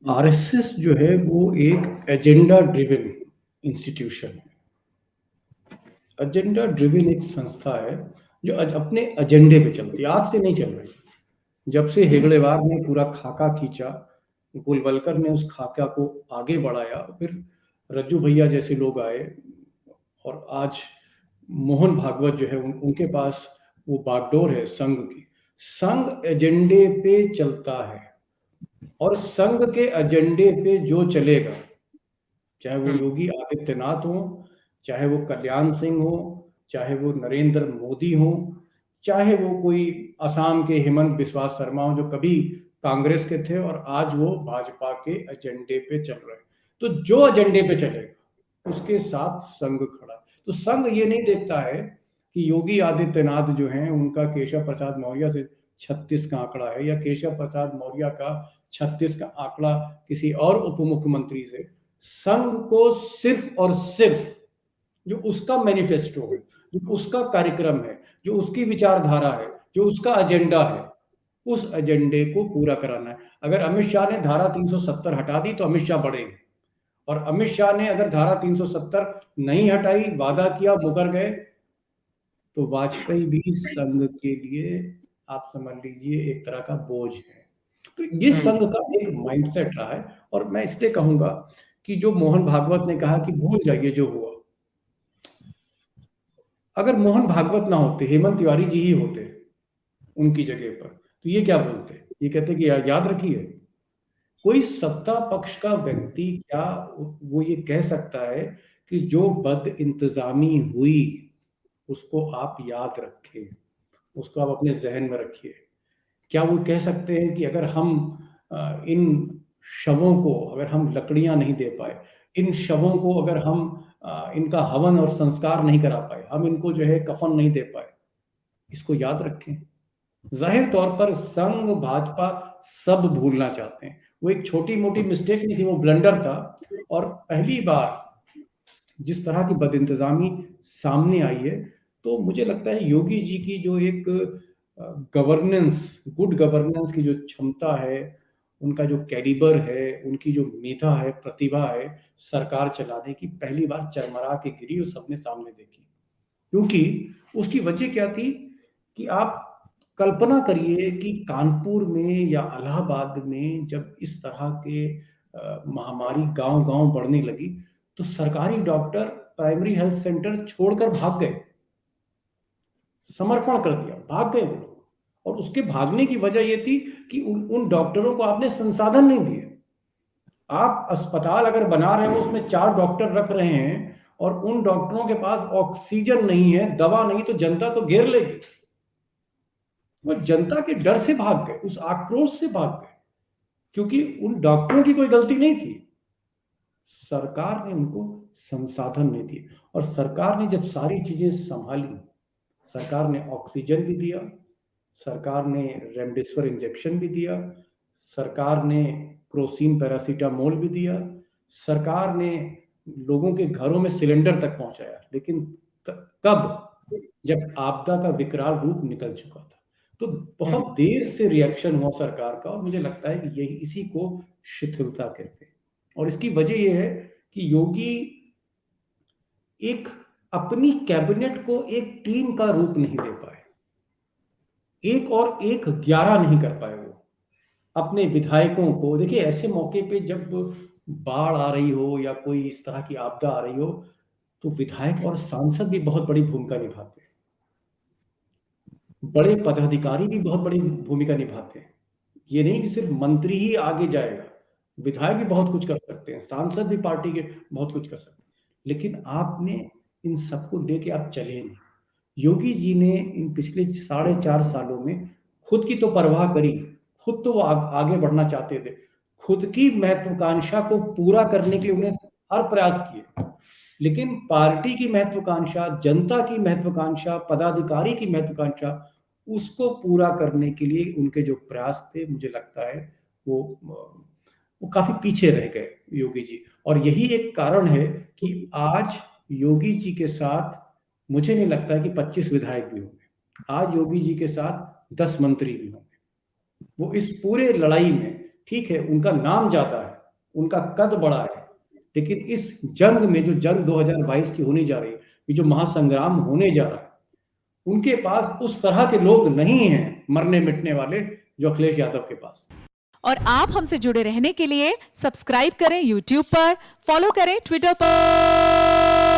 RSS जो है वो एक एजेंडा ड्रिवन इंस्टीट्यूशन है। एजेंडा ड्रिवन एक संस्था है जो अपने एजेंडे पे चलती है, आज से नहीं चल रही। जब से हेगड़ेवार ने पूरा खाका खींचा, गोलवलकर ने उस खाका को आगे बढ़ाया, फिर रज्जू भैया जैसे लोग आए और आज मोहन भागवत जो है उनके पास वो बागडोर है संघ की। संघ एजेंडे पे चलता है और संघ के एजेंडे पे जो चलेगा, चाहे वो योगी आदित्यनाथ हो, चाहे वो कल्याण सिंह हो, चाहे वो नरेंद्र मोदी हो, चाहे वो कोई असम के हेमंत बिस्वा शर्मा हो जो कभी कांग्रेस के थे और आज वो भाजपा के एजेंडे पे चल रहे हैं, तो जो एजेंडे पे चलेगा उसके साथ संघ खड़ा है। तो संघ ये नहीं देखता है कि योगी आदित्यनाथ जो हैं उनका केशव प्रसाद मौर्य से 36 का आंकड़ा है या केशव प्रसाद मौर्य का 36 का आंकड़ा किसी और उप मुख्यमंत्री से। संघ को सिर्फ और सिर्फ जो उसका मैनिफेस्टो है, जो उसका कार्यक्रम है, जो उसकी विचारधारा है, जो उसका एजेंडा है, उस एजेंडे को पूरा कराना है। अगर अमित शाह ने धारा 370 हटा दी तो अमित शाह बढ़ेंगे, और अमित शाह ने अगर धारा 370 नहीं हटाई, वादा किया, मुकर गए, तो वाजपेयी भी संघ के लिए आप समझ लीजिए एक तरह का बोझ है। तो ये संघ का एक माइंडसेट रहा है। और मैं इसलिए कहूंगा कि जो मोहन भागवत ने कहा कि भूल जाइए जो हुआ, अगर मोहन भागवत ना होते, हेमंत तिवारी जी ही होते उनकी जगह पर, तो ये क्या बोलते? ये कहते कि याद रखिए, कोई सत्ता पक्ष का व्यक्ति क्या वो ये कह सकता है कि जो बद इंतजामी हुई उसको आप याद रखें, उसको आप अपने जहन में रखिए? क्या वो कह सकते हैं कि अगर हम इन शवों को, अगर हम लकड़ियां नहीं दे पाए, इन शवों को अगर हम इनका हवन और संस्कार नहीं करा पाए, हम इनको जो है कफन नहीं दे पाए, इसको याद रखें? जाहिर तौर पर संघ भाजपा सब भूलना चाहते हैं। वो एक छोटी मोटी मिस्टेक नहीं थी, वो ब्लंडर था। और पहली बार जिस तरह की बदइंतजामी सामने आई है, तो मुझे लगता है योगी जी की जो एक गवर्नेंस, गुड गवर्नेंस की जो क्षमता है, उनका जो कैलिबर है, उनकी जो मेधा है, प्रतिभा है सरकार चलाने की, पहली बार चरमरा के गिरी और सबने सामने देखी। क्योंकि उसकी वजह क्या थी कि आप कल्पना करिए कि कानपुर में या इलाहाबाद में जब इस तरह के महामारी गांव गांव बढ़ने लगी, तो सरकारी डॉक्टर प्राइमरी हेल्थ सेंटर छोड़कर भाग गए, समर्पण कर दिया, भाग गए वो लोग। और उसके भागने की वजह ये थी कि उन डॉक्टरों को आपने संसाधन नहीं दिए। आप अस्पताल अगर बना रहे हो, उसमें 4 डॉक्टर रख रहे हैं और उन डॉक्टरों के पास ऑक्सीजन नहीं है, दवा नहीं, तो जनता तो घेर लेगी। वो जनता के डर से भाग गए, उस आक्रोश से भाग गए, क्योंकि उन डॉक्टरों की कोई गलती नहीं थी, सरकार ने उनको संसाधन नहीं दिए। और सरकार ने जब सारी चीजें संभाली, सरकार ने ऑक्सीजन भी दिया, सरकार ने रेमडेसिविर इंजेक्शन भी दिया, सरकार ने क्रोसिन पैरासीटामोल भी दिया, सरकार ने लोगों के घरों में सिलेंडर तक पहुंचाया। लेकिन कब? जब आपदा का विकराल रूप निकल चुका था। तो बहुत देर से रिएक्शन हुआ सरकार का, और मुझे लगता है कि यही इसी को शिथिलता कहते हैं। और इसकी वजह यह है कि योगी एक अपनी कैबिनेट को एक टीम का रूप नहीं दे पाए, एक और एक 11 नहीं कर पाए। वो अपने विधायकों को, देखिए ऐसे मौके पे जब बाढ़ आ रही हो या कोई इस तरह की आपदा आ रही हो, तो विधायक और सांसद भी बहुत बड़ी भूमिका निभाते हैं, बड़े पदाधिकारी भी बहुत बड़ी भूमिका निभाते हैं। ये नहीं कि सिर्फ मंत्री ही आगे जाएगा, विधायक भी बहुत कुछ कर सकते हैं, सांसद भी पार्टी के बहुत कुछ कर सकते हैं। लेकिन आपने इन सबको लेके आप चले नहीं। योगी जी ने इन पिछले 4.5 सालों में खुद की तो परवाह करी, खुद तो वो आगे बढ़ना चाहते थे, खुद की महत्वाकांक्षा को पूरा करने के लिए उन्हें हर प्रयास किए। लेकिन पार्टी की महत्वाकांक्षा, जनता की महत्वाकांक्षा, पदाधिकारी की महत्वाकांक्षा, उसको पूरा करने के लिए उनके जो प्रयास थे, मुझे लगता है वो काफी पीछे रह गए योगी जी। और यही एक कारण है कि आज योगी जी के साथ मुझे नहीं लगता कि 25 विधायक भी होंगे, आज योगी जी के साथ 10 मंत्री भी होंगे। वो इस पूरे लड़ाई में, ठीक है उनका नाम ज्यादा है, उनका कद बड़ा है, लेकिन इस जंग में जो जंग 2022 की होने जा रही है, ये जो महासंग्राम होने जा रहा है, उनके पास उस तरह के लोग नहीं हैं मरने मिटने वाले जो अखिलेश यादव के पास। और आप हमसे जुड़े रहने के लिए सब्सक्राइब करें YouTube पर, फॉलो करें ट्विटर पर।